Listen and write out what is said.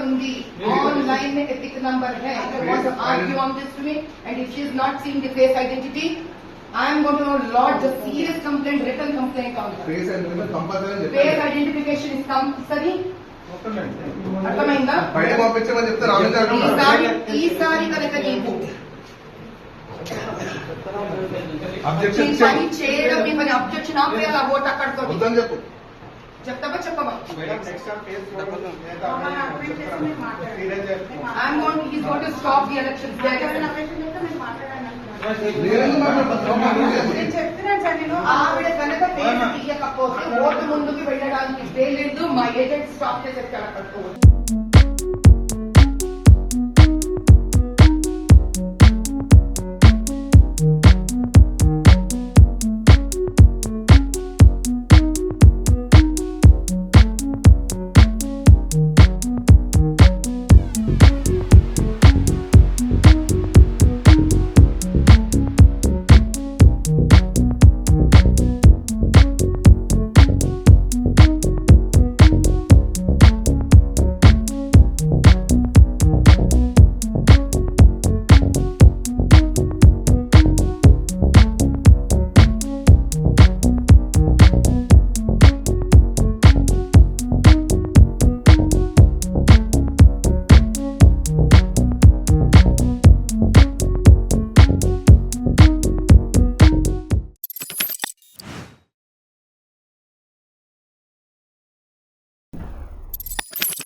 undi online mein epic number hai. I want to argue on this to me, and if she is not seeing the face identity, I am going to lodge a serious complaint, written complaint on her. Face identification compulsory. Face identification is compulsory. అర్థమైందా? బయట పంపించమని చెప్తే రామచంద్ర ఈసారి కనుక నీకు objection పని చేయడం మీ పని అబ్జెక్షన్ ఆపేయాలి. ఓటు అక్కడితో వద్దని చెప్పు. చెప్తావా చెప్పవా? He's going to stop the elections. ఆవిడ కనుక పేరు తీయకపోతే ఓటు ముందుకు వెళ్ళడానికి లేదు. మా ఏజెంట్ స్టాప్ చేసేది అక్కడితో.